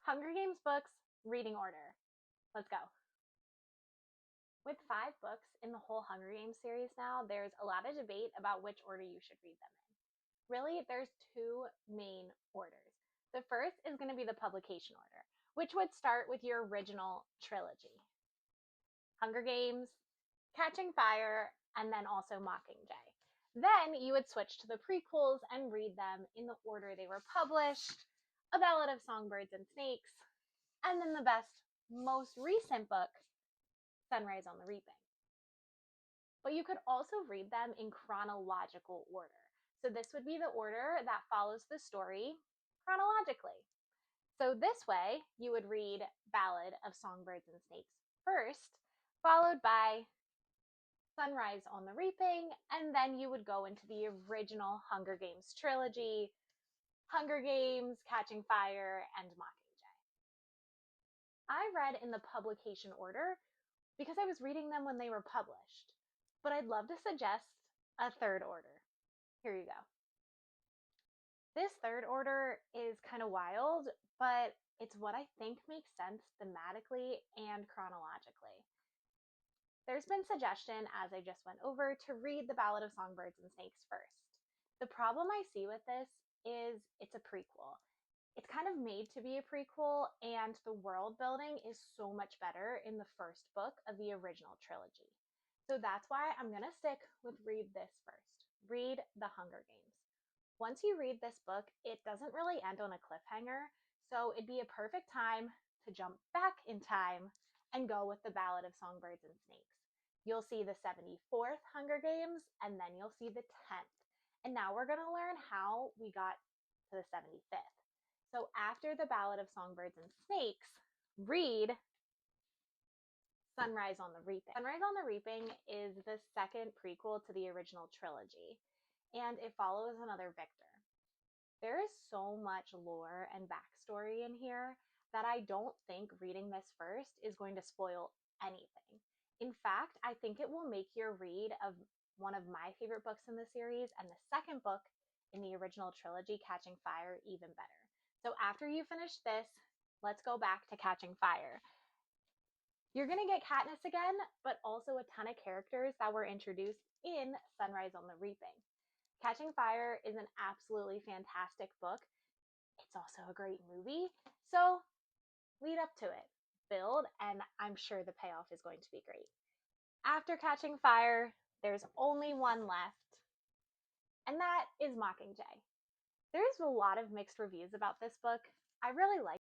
Hunger Games books, reading order. Let's go. With 5 books in the whole Hunger Games series now, there's a lot of debate about which order you should read them in. Really, there's 2 main orders. The first is going to be the publication order, which would start with your original trilogy. Hunger Games, Catching Fire, and then also Mockingjay. Then you would switch to the prequels and read them in the order they were published, A Ballad of Songbirds and Snakes, and then the best, most recent book, Sunrise on the Reaping. But you could also read them in chronological order. So this would be the order that follows the story chronologically. So this way, you would read Ballad of Songbirds and Snakes first, followed by Sunrise on the Reaping, and then you would go into the original Hunger Games trilogy, Hunger Games, Catching Fire, and Mockingjay. I read in the publication order because I was reading them when they were published, but I'd love to suggest a third order. Here you go. This third order is kind of wild, but it's what I think makes sense thematically and chronologically. There's been suggestion, as I just went over, to read The Ballad of Songbirds and Snakes first. The problem I see with this is it's a prequel. It's kind of made to be a prequel, and the world building is so much better in the first book of the original trilogy. So that's why I'm going to stick with read this first. Read The Hunger Games. Once you read this book, it doesn't really end on a cliffhanger, so it'd be a perfect time to jump back in time and go with The Ballad of Songbirds and Snakes. You'll see the 74th Hunger Games, and then you'll see the 10th. And now we're going to learn how we got to the 75th. So after The Ballad of Songbirds and Snakes, read Sunrise on the Reaping. Sunrise on the Reaping is the second prequel to the original trilogy, and it follows another Victor. There is so much lore and backstory in here that I don't think reading this first is going to spoil anything. In fact, I think it will make your read of one of my favorite books in the series and the second book in the original trilogy, Catching Fire, even better. So after you finish this, let's go back to Catching Fire. You're going to get Katniss again, but also a ton of characters that were introduced in Sunrise on the Reaping. Catching Fire is an absolutely fantastic book. It's also a great movie. So lead up to it, build, and I'm sure the payoff is going to be great. After Catching Fire, there's only one left, and that is Mockingjay. There's a lot of mixed reviews about this book. I really like